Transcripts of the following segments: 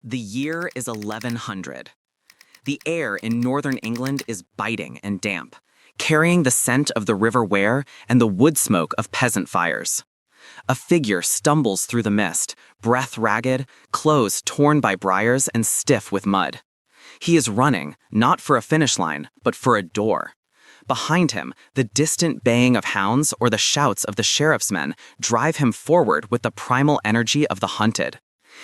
The year is 1100. The air in northern England is biting and damp, carrying the scent of the River Wear and the wood smoke of peasant fires. A figure stumbles through the mist, breath ragged, clothes torn by briars and stiff with mud. He is running, not for a finish line, but for a door. Behind him, the distant baying of hounds or the shouts of the sheriff's men drive him forward with the primal energy of the hunted.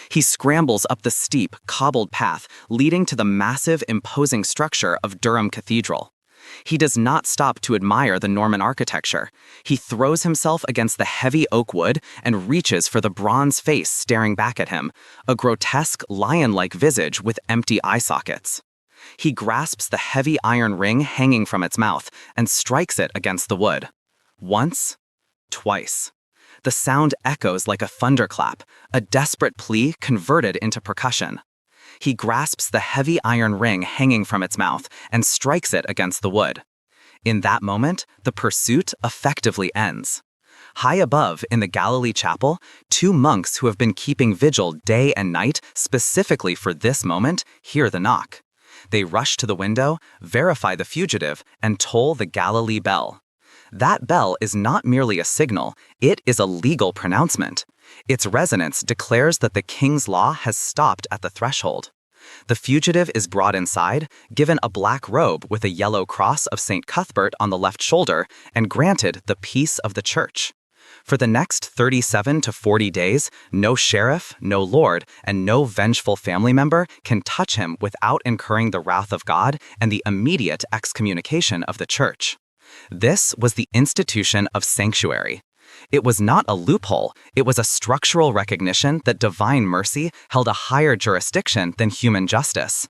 He scrambles up the steep, cobbled path leading to the massive, imposing structure of Durham Cathedral. He does not stop to admire the Norman architecture. He throws himself against the heavy oak wood and reaches for the bronze face staring back at him, a grotesque, lion-like visage with empty eye sockets. He grasps the heavy iron ring hanging from its mouth and strikes it against the wood. Once, twice. The sound echoes like a thunderclap, a desperate plea converted into percussion. He grasps the heavy iron ring hanging from its mouth and strikes it against the wood. In that moment, the pursuit effectively ends. High above, in the Galilee Chapel, two monks who have been keeping vigil day and night specifically for this moment hear the knock. They rush to the window, verify the fugitive, and toll the Galilee bell. That bell is not merely a signal, it is a legal pronouncement. Its resonance declares that the king's law has stopped at the threshold. The fugitive is brought inside, given a black robe with a yellow cross of St. Cuthbert on the left shoulder, and granted the peace of the church. For the next 37 to 40 days, no sheriff, no lord, and no vengeful family member can touch him without incurring the wrath of God and the immediate excommunication of the church. This was the institution of sanctuary. It was not a loophole, it was a structural recognition that divine mercy held a higher jurisdiction than human justice.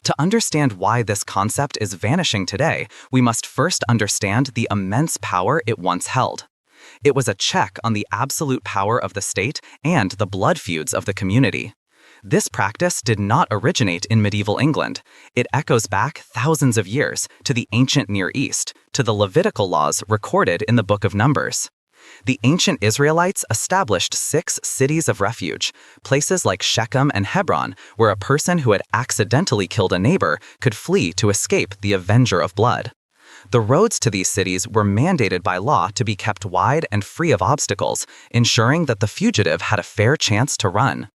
To understand why this concept is vanishing today, we must first understand the immense power it once held. It was a check on the absolute power of the state and the blood feuds of the community. This practice did not originate in medieval England. It echoes back thousands of years to the ancient Near East, to the Levitical laws recorded in the Book of Numbers. The ancient Israelites established 6 cities of refuge, places like Shechem and Hebron, where a person who had accidentally killed a neighbor could flee to escape the avenger of blood. The roads to these cities were mandated by law to be kept wide and free of obstacles, ensuring that the fugitive had a fair chance to run.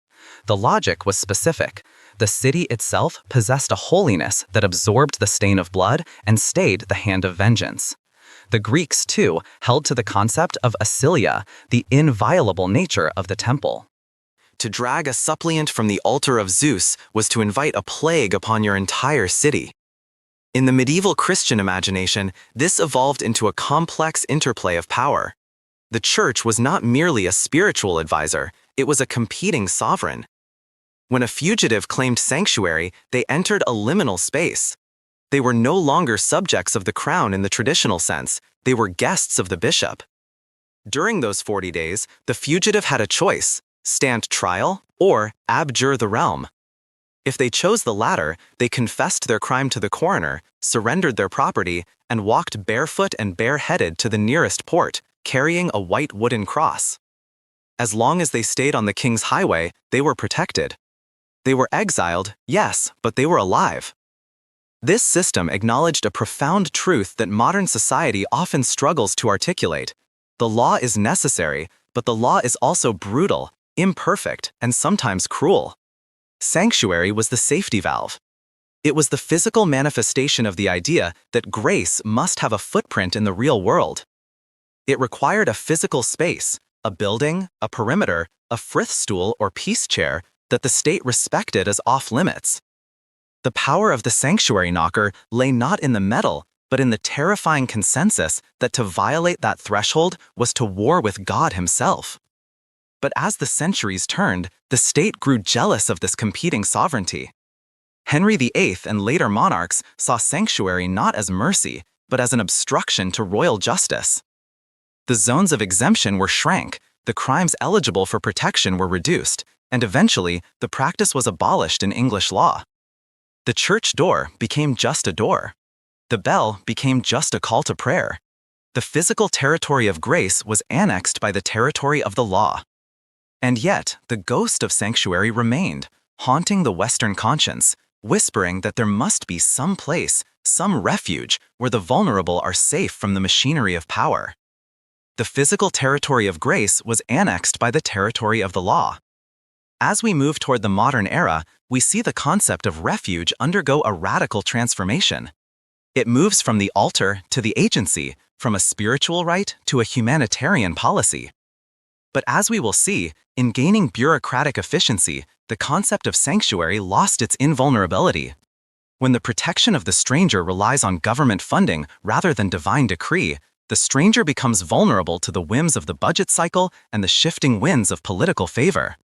The logic was specific. The city itself possessed a holiness that absorbed the stain of blood and stayed the hand of vengeance. The Greeks, too, held to the concept of asilia, the inviolable nature of the temple. To drag a suppliant from the altar of Zeus was to invite a plague upon your entire city. In the medieval Christian imagination, this evolved into a complex interplay of power. The church was not merely a spiritual advisor, it was a competing sovereign. When a fugitive claimed sanctuary, they entered a liminal space. They were no longer subjects of the crown in the traditional sense, they were guests of the bishop. During those 40 days, the fugitive had a choice: stand trial or abjure the realm. If they chose the latter, they confessed their crime to the coroner, surrendered their property, and walked barefoot and bareheaded to the nearest port, carrying a white wooden cross. As long as they stayed on the king's highway, they were protected. They were exiled, yes, but they were alive. This system acknowledged a profound truth that modern society often struggles to articulate. The law is necessary, but the law is also brutal, imperfect, and sometimes cruel. Sanctuary was the safety valve. It was the physical manifestation of the idea that grace must have a footprint in the real world. It required a physical space, a building, a perimeter, a frith stool or peace chair that the state respected as off-limits. The power of the sanctuary knocker lay not in the metal, but in the terrifying consensus that to violate that threshold was to war with God himself. But as the centuries turned, the state grew jealous of this competing sovereignty. Henry VIII and later monarchs saw sanctuary not as mercy, but as an obstruction to royal justice. The zones of exemption were shrank, the crimes eligible for protection were reduced, and eventually the practice was abolished in English law. The church door became just a door. The bell became just a call to prayer. The physical territory of grace was annexed by the territory of the law. And yet, the ghost of sanctuary remained, haunting the Western conscience, whispering that there must be some place, some refuge, where the vulnerable are safe from the machinery of power. The physical territory of grace was annexed by the territory of the law. As we move toward the modern era, we see the concept of refuge undergo a radical transformation. It moves from the altar to the agency, from a spiritual right to a humanitarian policy. But as we will see, in gaining bureaucratic efficiency, the concept of sanctuary lost its invulnerability. When the protection of the stranger relies on government funding rather than divine decree, the stranger becomes vulnerable to the whims of the budget cycle and the shifting winds of political favor.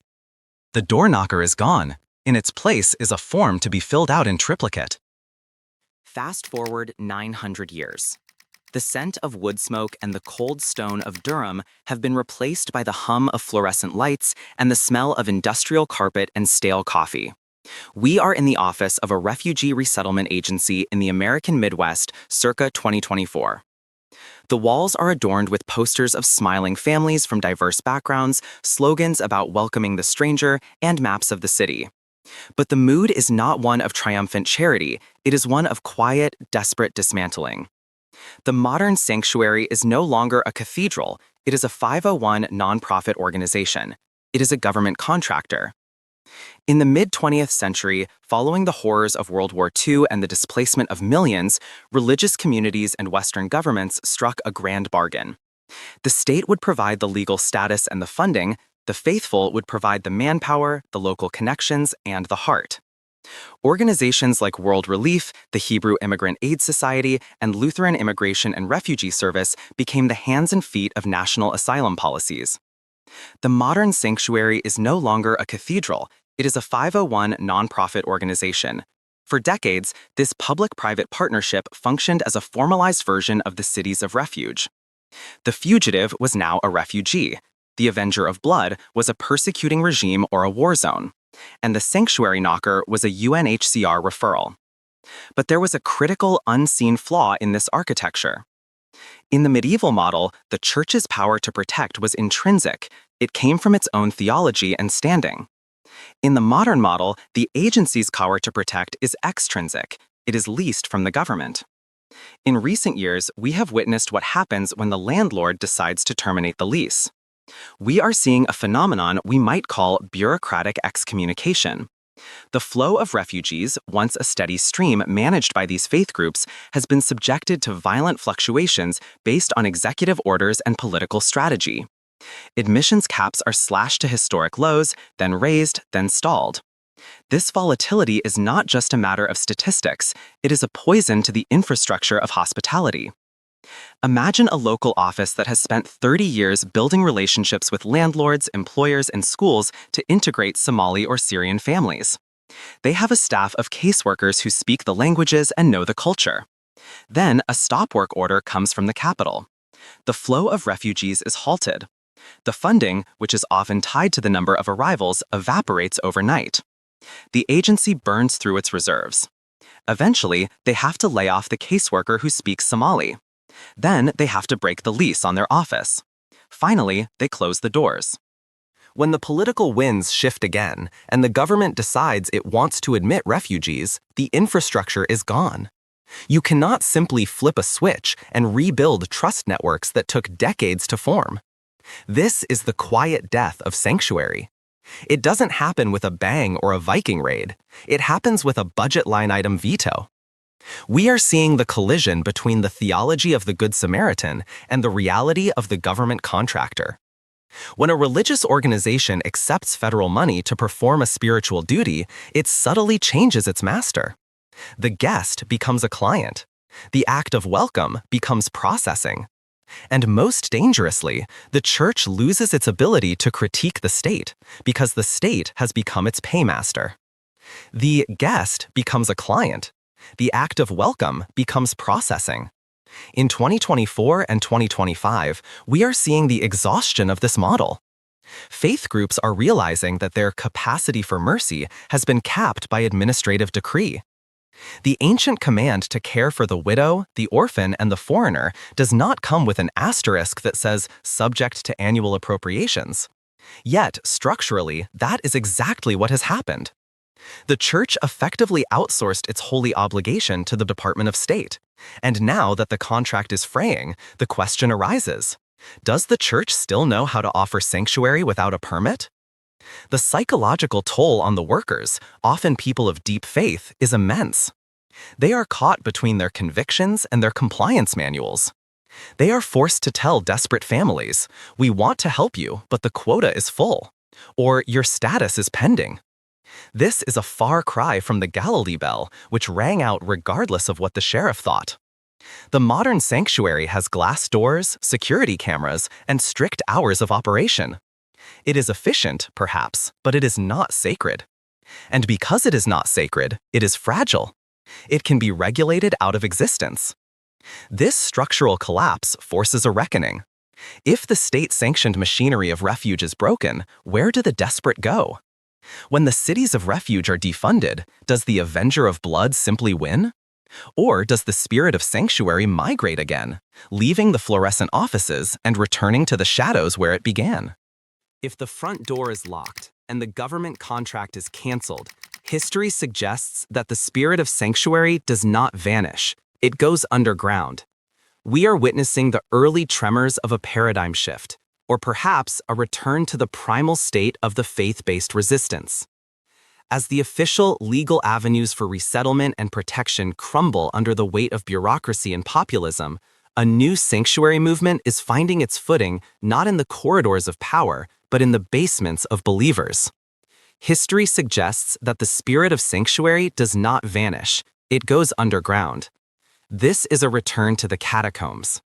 The door knocker is gone. In its place is a form to be filled out in triplicate. Fast forward 900 years. The scent of wood smoke and the cold stone of Durham have been replaced by the hum of fluorescent lights and the smell of industrial carpet and stale coffee. We are in the office of a refugee resettlement agency in the American Midwest circa 2024. The walls are adorned with posters of smiling families from diverse backgrounds, slogans about welcoming the stranger, and maps of the city. But the mood is not one of triumphant charity, it is one of quiet, desperate dismantling. The modern sanctuary is no longer a cathedral, it is a 501 nonprofit organization. It is a government contractor. In the mid-20th century, following the horrors of World War II and the displacement of millions, religious communities and Western governments struck a grand bargain. The state would provide the legal status and the funding, the faithful would provide the manpower, the local connections, and the heart. Organizations like World Relief, the Hebrew Immigrant Aid Society, and Lutheran Immigration and Refugee Service became the hands and feet of national asylum policies. The modern sanctuary is no longer a cathedral, it is a 501 nonprofit organization. For decades, this public-private partnership functioned as a formalized version of the Cities of Refuge. The fugitive was now a refugee. The avenger of blood was a persecuting regime or a war zone. And the sanctuary knocker was a UNHCR referral. But there was a critical, unseen flaw in this architecture. In the medieval model, the church's power to protect was intrinsic. It came from its own theology and standing. In the modern model, the agency's power to protect is extrinsic. It is leased from the government. In recent years, we have witnessed what happens when the landlord decides to terminate the lease. We are seeing a phenomenon we might call bureaucratic excommunication. The flow of refugees, once a steady stream managed by these faith groups, has been subjected to violent fluctuations based on executive orders and political strategy. Admissions caps are slashed to historic lows, then raised, then stalled. This volatility is not just a matter of statistics, it is a poison to the infrastructure of hospitality. Imagine a local office that has spent 30 years building relationships with landlords, employers, and schools to integrate Somali or Syrian families. They have a staff of caseworkers who speak the languages and know the culture. Then a stop work order comes from the capital. The flow of refugees is halted. The funding, which is often tied to the number of arrivals, evaporates overnight. The agency burns through its reserves. Eventually, they have to lay off the caseworker who speaks Somali. Then they have to break the lease on their office. Finally, they close the doors. When the political winds shift again, and the government decides it wants to admit refugees, the infrastructure is gone. You cannot simply flip a switch and rebuild trust networks that took decades to form. This is the quiet death of sanctuary. It doesn't happen with a bang or a Viking raid. It happens with a budget line item veto. We are seeing the collision between the theology of the Good Samaritan and the reality of the government contractor. When a religious organization accepts federal money to perform a spiritual duty, it subtly changes its master. The guest becomes a client. The act of welcome becomes processing. And most dangerously, the church loses its ability to critique the state because the state has become its paymaster. The guest becomes a client. The act of welcome becomes processing. In 2024 and 2025, we are seeing the exhaustion of this model. Faith groups are realizing that their capacity for mercy has been capped by administrative decree. The ancient command to care for the widow, the orphan, and the foreigner does not come with an asterisk that says subject to annual appropriations. Yet, structurally, that is exactly what has happened. The church effectively outsourced its holy obligation to the Department of State. And now that the contract is fraying, the question arises, does the church still know how to offer sanctuary without a permit? The psychological toll on the workers, often people of deep faith, is immense. They are caught between their convictions and their compliance manuals. They are forced to tell desperate families, "We want to help you, but the quota is full," or "Your status is pending." This is a far cry from the Galilee bell, which rang out regardless of what the sheriff thought. The modern sanctuary has glass doors, security cameras, and strict hours of operation. It is efficient, perhaps, but it is not sacred. And because it is not sacred, it is fragile. It can be regulated out of existence. This structural collapse forces a reckoning. If the state-sanctioned machinery of refuge is broken, where do the desperate go? When the cities of refuge are defunded, does the avenger of blood simply win? Or does the spirit of sanctuary migrate again, leaving the fluorescent offices and returning to the shadows where it began? If the front door is locked and the government contract is canceled, history suggests that the spirit of sanctuary does not vanish. It goes underground. We are witnessing the early tremors of a paradigm shift, or perhaps a return to the primal state of the faith-based resistance. As the official legal avenues for resettlement and protection crumble under the weight of bureaucracy and populism, a new sanctuary movement is finding its footing not in the corridors of power, but in the basements of believers. History suggests that the spirit of sanctuary does not vanish, it goes underground. This is a return to the catacombs.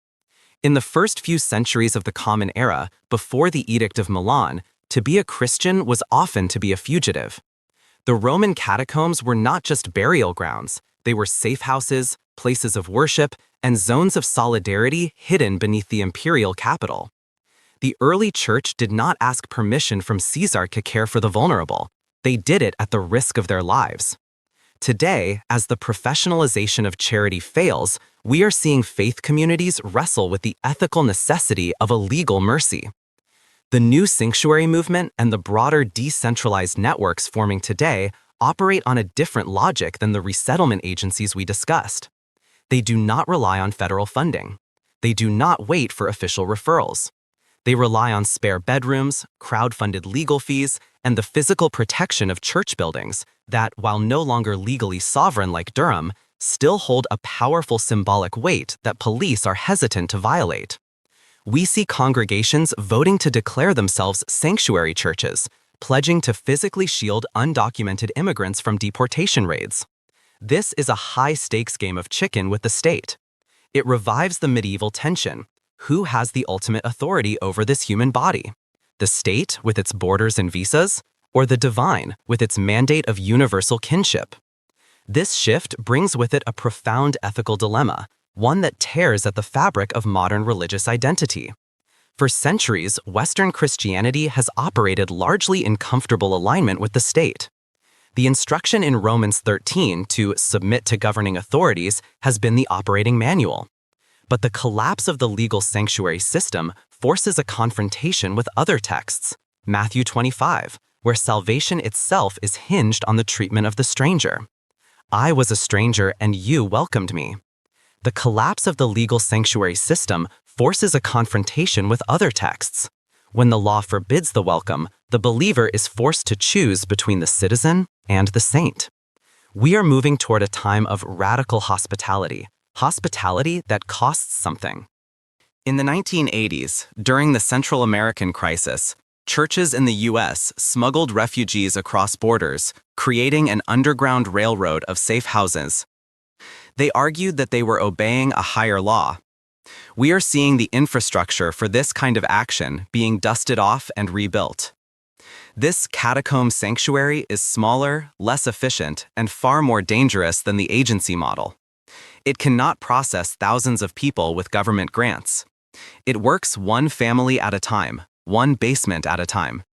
In the first few centuries of the Common Era, before the Edict of Milan, to be a Christian was often to be a fugitive. The Roman catacombs were not just burial grounds, they were safe houses, places of worship, and zones of solidarity hidden beneath the imperial capital. The early church did not ask permission from Caesar to care for the vulnerable. They did it at the risk of their lives. Today, as the professionalization of charity fails, we are seeing faith communities wrestle with the ethical necessity of a legal mercy. The new sanctuary movement and the broader decentralized networks forming today operate on a different logic than the resettlement agencies we discussed. They do not rely on federal funding. They do not wait for official referrals. They rely on spare bedrooms, crowd-funded legal fees, and the physical protection of church buildings that, while no longer legally sovereign like Durham, still hold a powerful symbolic weight that police are hesitant to violate. We see congregations voting to declare themselves sanctuary churches, pledging to physically shield undocumented immigrants from deportation raids. This is a high-stakes game of chicken with the state. It revives the medieval tension. Who has the ultimate authority over this human body? The state, with its borders and visas, or the divine, with its mandate of universal kinship? This shift brings with it a profound ethical dilemma, one that tears at the fabric of modern religious identity. For centuries, Western Christianity has operated largely in comfortable alignment with the state. The instruction in Romans 13 to submit to governing authorities has been the operating manual. But the collapse of the legal sanctuary system forces a confrontation with other texts, Matthew 25, where salvation itself is hinged on the treatment of the stranger. I was a stranger and you welcomed me. The collapse of the legal sanctuary system forces a confrontation with other texts. When the law forbids the welcome, the believer is forced to choose between the citizen and the saint. We are moving toward a time of radical hospitality that costs something. In the 1980s, during the Central American crisis, churches in the U.S. smuggled refugees across borders, creating an underground railroad of safe houses. They argued that they were obeying a higher law. We are seeing the infrastructure for this kind of action being dusted off and rebuilt. This catacomb sanctuary is smaller, less efficient, and far more dangerous than the agency model. It cannot process thousands of people with government grants. It works one family at a time, one basement at a time.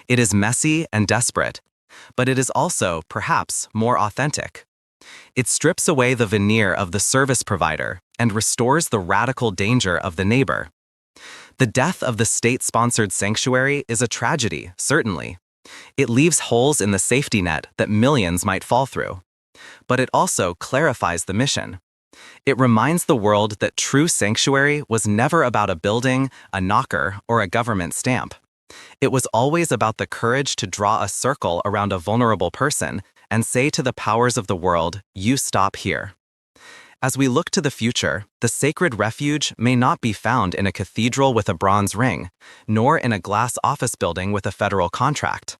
It is messy and desperate, but it is also, perhaps, more authentic. It strips away the veneer of the service provider and restores the radical danger of the neighbor. The death of the state-sponsored sanctuary is a tragedy, certainly, It leaves holes in the safety net that millions might fall through. But it also clarifies the mission. It reminds the world that true sanctuary was never about a building, a knocker, or a government stamp. It was always about the courage to draw a circle around a vulnerable person and say to the powers of the world, "You stop here." As we look to the future, the sacred refuge may not be found in a cathedral with a bronze ring, nor in a glass office building with a federal contract.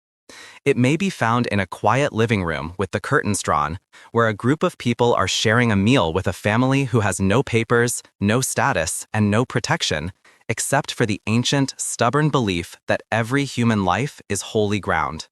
It may be found in a quiet living room with the curtains drawn, where a group of people are sharing a meal with a family who has no papers, no status, and no protection, except for the ancient, stubborn belief that every human life is holy ground.